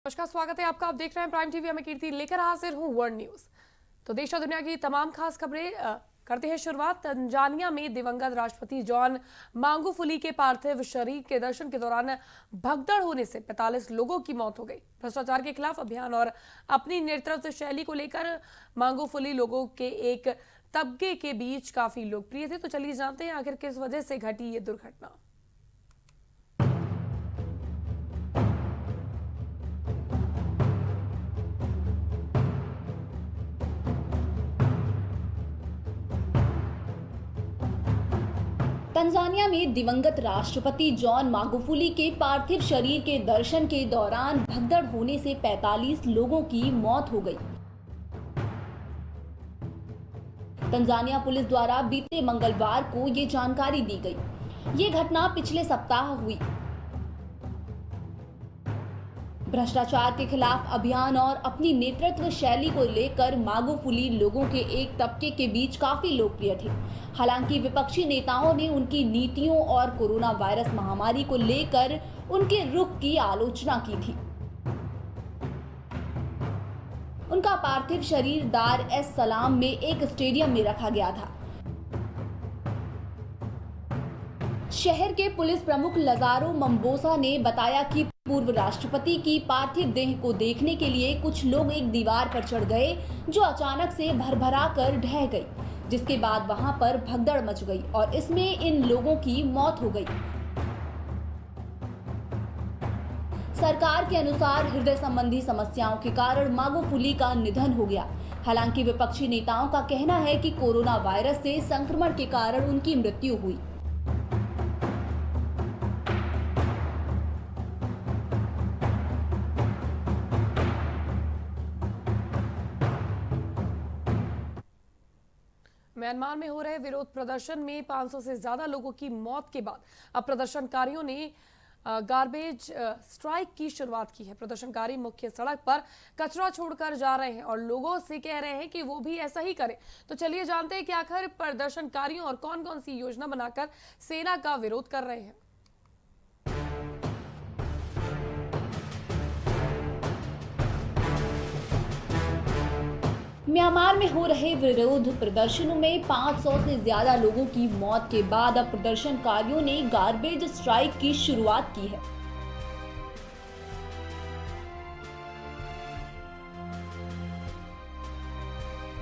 नमस्कार, स्वागत है आपका। आप देख रहे हैं प्राइम टीवी। मैं कीर्ति लेकर हाजिर हूं वर्ल्ड न्यूज। तो देश और दुनिया की तमाम खास खबरें करते हैं शुरुआत। तंजानिया में दिवंगत राष्ट्रपति जॉन मागुफुली के पार्थिव शरीर के दर्शन के दौरान भगदड़ होने से 45 लोगों की मौत हो गई। भ्रष्टाचार के खिलाफ अभियान और अपनी नेतृत्व शैली को लेकर मागुफुली लोगों के एक तबके के बीच काफी लोकप्रिय थे। तो चलिए जानते हैं आखिर किस वजह से घटी ये दुर्घटना। तंजानिया में दिवंगत राष्ट्रपति जॉन मागुफुली के पार्थिव शरीर के दर्शन के दौरान भगदड़ होने से 45 लोगों की मौत हो गई। तंजानिया पुलिस द्वारा बीते मंगलवार को ये जानकारी दी गई। ये घटना पिछले सप्ताह हुई। भ्रष्टाचार के खिलाफ अभियान और अपनी नेतृत्व शैली को लेकर मागुफुली लोगों के एक तबके के बीच काफी लोकप्रिय थे। हालांकि विपक्षी नेताओं ने उनकी नीतियों और कोरोना वायरस महामारी को लेकर उनके रुख की आलोचना की थी। उनका पार्थिव शरीर दार एस सलाम में एक स्टेडियम में रखा गया था। शहर के पुलिस प्रमुख लजारो मंबोसा ने बताया कि पूर्व राष्ट्रपति की पार्थिव देह को देखने के लिए कुछ लोग एक दीवार पर चढ़ गए, जो अचानक से भरभरा कर ढह गई, जिसके बाद वहां पर भगदड़ मच गई और इसमें इन लोगों की मौत हो गई। सरकार के अनुसार हृदय संबंधी समस्याओं के कारण मागुफुली का निधन हो गया। हालांकि विपक्षी नेताओं का कहना है कि कोरोना वायरस से संक्रमण के कारण उनकी मृत्यु हुई। म्यांमार में हो रहे विरोध प्रदर्शन में 500 से ज्यादा लोगों की मौत के बाद अब प्रदर्शनकारियों ने गार्बेज स्ट्राइक की शुरुआत की है। प्रदर्शनकारी मुख्य सड़क पर कचरा छोड़कर जा रहे हैं और लोगों से कह रहे हैं कि वो भी ऐसा ही करें। तो चलिए जानते हैं कि आखिर प्रदर्शनकारियों और कौन कौन सी योजना बनाकर सेना का विरोध कर रहे हैं। म्यांमार में हो रहे विरोध प्रदर्शनों में 500 से ज्यादा लोगों की मौत के बाद अब प्रदर्शनकारियों ने गार्बेज स्ट्राइक की शुरुआत की है।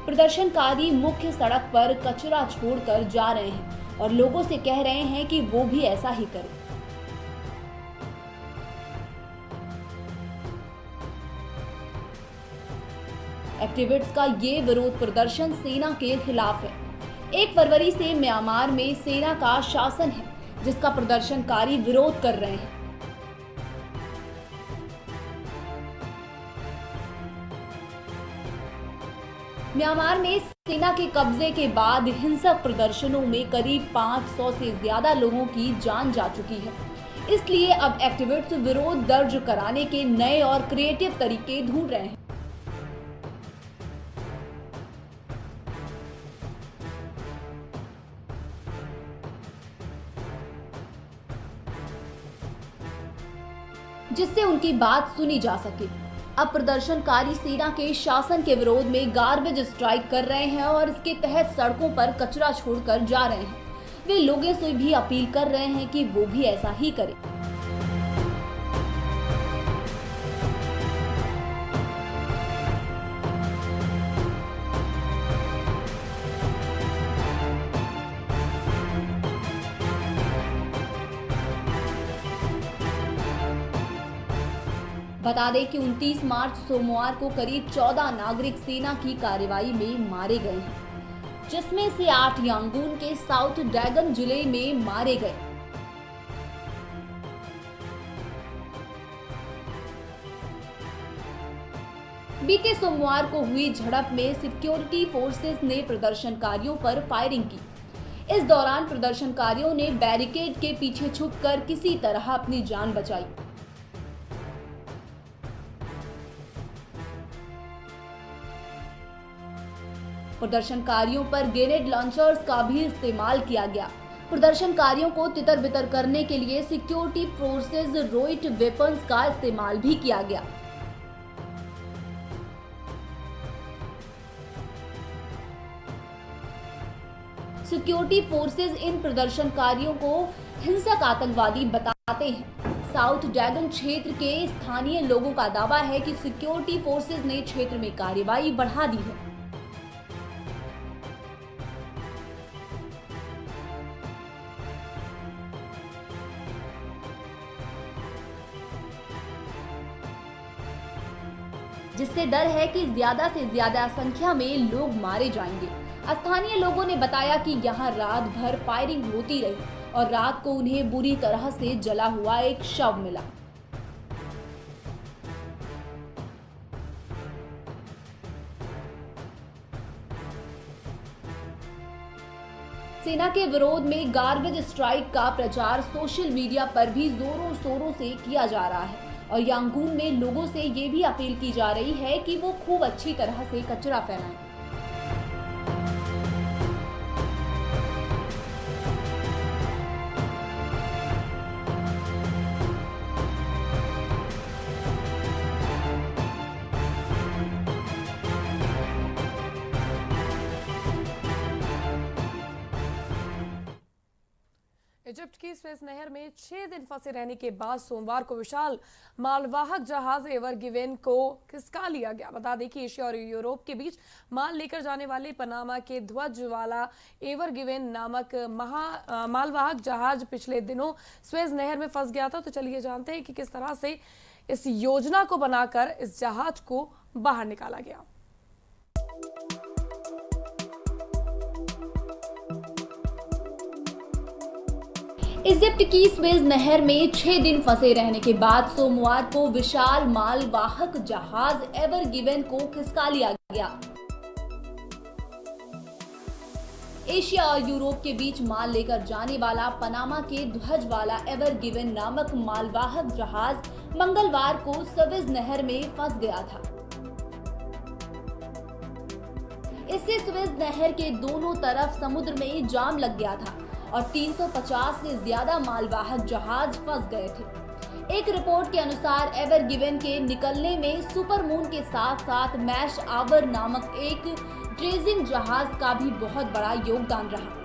प्रदर्शनकारी मुख्य सड़क पर कचरा छोड़कर जा रहे हैं और लोगों से कह रहे हैं कि वो भी ऐसा ही करें। एक्टिविस्ट्स का ये विरोध प्रदर्शन सेना के खिलाफ है। 1 फरवरी से म्यांमार में सेना का शासन है, जिसका प्रदर्शनकारी विरोध कर रहे हैं। म्यांमार में सेना के कब्जे के बाद हिंसक प्रदर्शनों में करीब 500 से ज्यादा लोगों की जान जा चुकी है। इसलिए अब एक्टिविस्ट विरोध दर्ज कराने के नए और क्रिएटिव तरीके ढूंढ रहे हैं। जिससे उनकी बात सुनी जा सके। अब प्रदर्शनकारी सेना के शासन के विरोध में गार्बेज स्ट्राइक कर रहे हैं और इसके तहत सड़कों पर कचरा छोड़कर जा रहे हैं। वे लोगों से भी अपील कर रहे हैं कि वो भी ऐसा ही करें। बता दें कि 29 मार्च सोमवार को करीब 14 नागरिक सेना की कार्रवाई में मारे गए हैं, जिसमें से 8 यांगून के साउथ ड्रैगन जिले में मारे गए। बीते सोमवार को हुई झड़प में सिक्योरिटी फोर्सेस ने प्रदर्शनकारियों पर फायरिंग की। इस दौरान प्रदर्शनकारियों ने बैरिकेड के पीछे छुपकर किसी तरह अपनी जान बचाई। प्रदर्शनकारियों पर ग्रेनेड लॉन्चर्स का भी इस्तेमाल किया गया। प्रदर्शनकारियों को तितर बितर करने के लिए सिक्योरिटी फोर्सेज रोइट वेपन्स का इस्तेमाल भी किया गया। सिक्योरिटी फोर्सेज इन प्रदर्शनकारियों को हिंसक आतंकवादी बताते हैं। साउथ डैगन क्षेत्र के स्थानीय लोगों का दावा है कि सिक्योरिटी फोर्सेज ने क्षेत्र में कार्रवाई बढ़ा दी है। जिससे डर है कि ज्यादा से ज्यादा संख्या में लोग मारे जाएंगे। स्थानीय लोगों ने बताया कि यहां रात भर फायरिंग होती रही और रात को उन्हें बुरी तरह से जला हुआ एक शव मिला। सेना के विरोध में गार्बेज स्ट्राइक का प्रचार सोशल मीडिया पर भी जोरों शोरों से किया जा रहा है और यांगून में लोगों से ये भी अपील की जा रही है कि वो खूब अच्छी तरह से कचरा फैलाएं। इजिप्ट की स्वेज नहर में 6 दिन फंसे रहने के बाद सोमवार को विशाल मालवाहक जहाज एवर गिवेन को खिसका लिया गया। बता दें कि एशिया और यूरोप के बीच माल लेकर जाने वाले पनामा के ध्वज वाला एवर गिवेन नामक मालवाहक जहाज पिछले दिनों स्वेज नहर में फंस गया था। तो चलिए जानते हैं कि किस तरह से इस योजना को बनाकर इस जहाज को बाहर निकाला गया। इजिप्ट की स्वेज नहर में 6 दिन फंसे रहने के बाद सोमवार को विशाल मालवाहक जहाज एवर गिवेन को खिसका लिया गया। एशिया और यूरोप के बीच माल लेकर जाने वाला पनामा के ध्वज वाला एवर गिवेन नामक मालवाहक जहाज मंगलवार को स्वेज नहर में फंस गया था। इससे स्वेज नहर के दोनों तरफ समुद्र में जाम लग गया था और 350 से ज्यादा मालवाहक जहाज फंस गए थे। एक रिपोर्ट के अनुसार एवर गिवेन के निकलने में सुपरमून के साथ साथ मैश आवर नामक एक ड्रेजिंग जहाज का भी बहुत बड़ा योगदान रहा।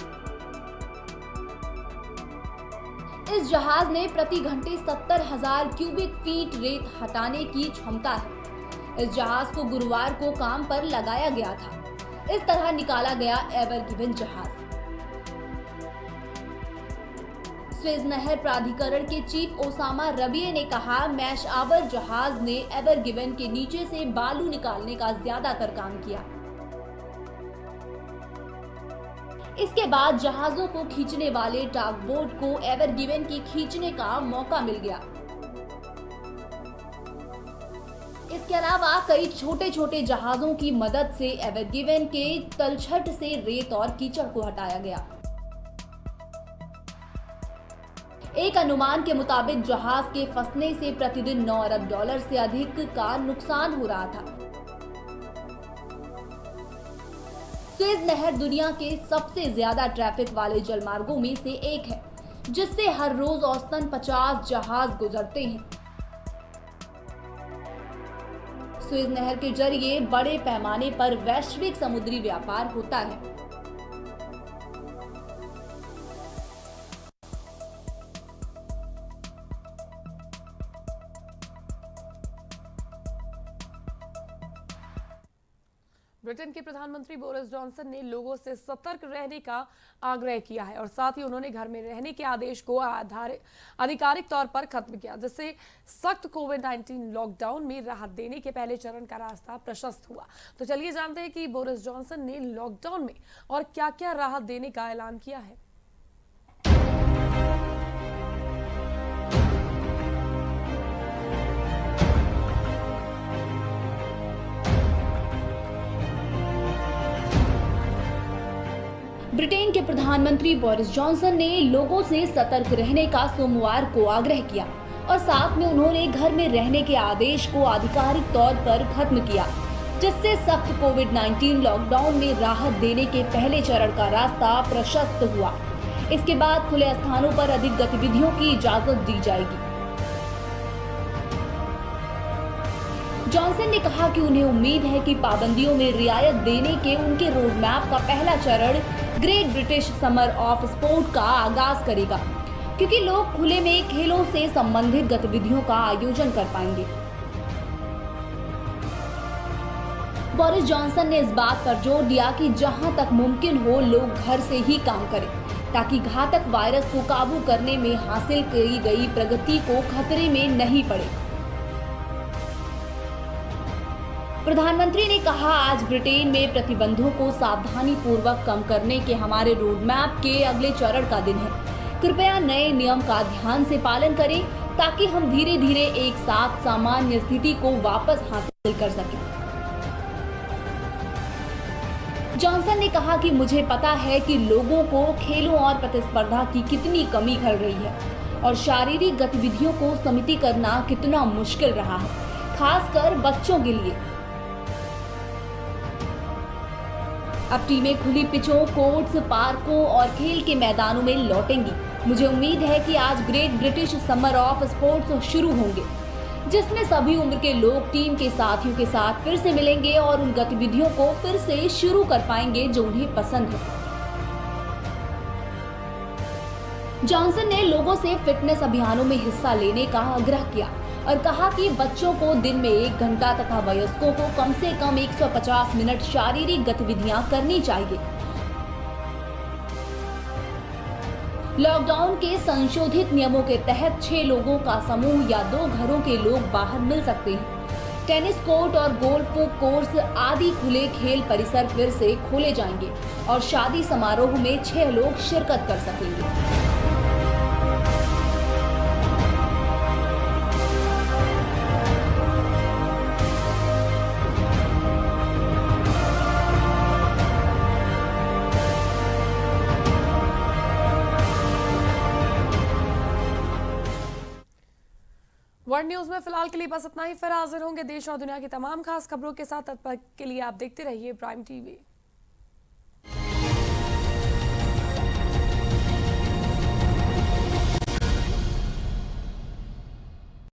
इस जहाज ने प्रति घंटे 70,000 क्यूबिक फीट रेत हटाने की क्षमता है। इस जहाज को गुरुवार को काम पर लगाया गया था। इस तरह निकाला गया एवर गिवेन जहाज। स्वेज नहर प्राधिकरण के चीफ ओसामा रबिये ने कहा, मैश आवर जहाज ने एवर गिवेन के नीचे से बालू निकालने का ज्यादातर काम किया। इसके बाद जहाजों को खींचने वाले टागबोट को एवर गिवेन की खींचने का मौका मिल गया। इसके अलावा कई छोटे छोटे जहाजों की मदद से एवर गिवेन के तलछट से रेत और कीचड़ को हटाया गया। एक अनुमान के मुताबिक जहाज के फंसने से प्रतिदिन 9 अरब डॉलर से अधिक का नुकसान हो रहा था। स्वेज नहर दुनिया के सबसे ज्यादा ट्रैफिक वाले जलमार्गों में से एक है, जिससे हर रोज औसतन 50 जहाज गुजरते हैं। स्वेज नहर के जरिए बड़े पैमाने पर वैश्विक समुद्री व्यापार होता है। ब्रिटेन के प्रधानमंत्री बोरिस जॉनसन ने लोगों से सतर्क रहने का आग्रह किया है और साथ ही उन्होंने घर में रहने के आदेश को आधिकारिक तौर पर खत्म किया, जिससे सख्त कोविड-19 लॉकडाउन में राहत देने के पहले चरण का रास्ता प्रशस्त हुआ। तो चलिए जानते हैं कि बोरिस जॉनसन ने लॉकडाउन में और क्या-क्या राहत देने का ऐलान किया है। ब्रिटेन के प्रधानमंत्री बोरिस जॉनसन ने लोगों से सतर्क रहने का सोमवार को आग्रह किया और साथ में उन्होंने घर में रहने के आदेश को आधिकारिक तौर पर खत्म किया, जिससे सख्त कोविड-19 लॉकडाउन में राहत देने के पहले चरण का रास्ता प्रशस्त हुआ। इसके बाद खुले स्थानों पर अधिक गतिविधियों की इजाजत दी जाएगी। जॉनसन ने कहा कि उन्हें उम्मीद है कि पाबंदियों में रियायत देने के उनके रोड मैप का पहला चरण great British summer of sport का आगाज करेगा, क्योंकि लोग खुले में खेलों से संबंधित गतिविधियों का आयोजन कर पाएंगे। बोरिस जॉनसन ने इस बात पर जोर दिया कि जहां तक मुमकिन हो लोग घर से ही काम करें, ताकि घातक वायरस को काबू करने में हासिल की गई प्रगति को खतरे में नहीं पड़े। प्रधानमंत्री ने कहा, आज ब्रिटेन में प्रतिबंधों को सावधानी पूर्वक कम करने के हमारे रोड मैप के अगले चरण का दिन है। कृपया नए नियम का ध्यान से पालन करें, ताकि हम धीरे धीरे एक साथ सामान्य स्थिति को वापस हासिल कर सकें। जॉनसन ने कहा कि मुझे पता है कि लोगों को खेलों और प्रतिस्पर्धा की कितनी कमी खल रही है और शारीरिक गतिविधियों को सीमित करना कितना मुश्किल रहा है, खासकर बच्चों के लिए। अब टीमें खुली पिचों, कोर्ट्स, पार्कों और खेल के मैदानों में लौटेंगी। मुझे उम्मीद है कि आज great British summer of sports शुरू होंगे, जिसमें सभी उम्र के लोग टीम के साथियों के साथ फिर से मिलेंगे और उन गतिविधियों को फिर से शुरू कर पाएंगे जो उन्हें पसंद है। जॉनसन ने लोगों से फिटनेस अभियानों में हिस्सा लेने का आग्रह किया और कहा कि बच्चों को दिन में 1 घंटा तथा वयस्कों को कम से कम 150 मिनट शारीरिक गतिविधियां करनी चाहिए। लॉकडाउन के संशोधित नियमों के तहत 6 लोगों का समूह या 2 घरों के लोग बाहर मिल सकते हैं। टेनिस कोर्ट और गोल्फ कोर्स आदि खुले खेल परिसर फिर से खोले जाएंगे और शादी समारोह में 6 लोग शिरकत कर सकेंगे। वर्ल्ड न्यूज में फिलहाल के लिए बस इतना ही। फिर हाजिर होंगे देश और दुनिया की तमाम खास खबरों के साथ। तब तक के लिए आप देखते रहिए प्राइम टीवी।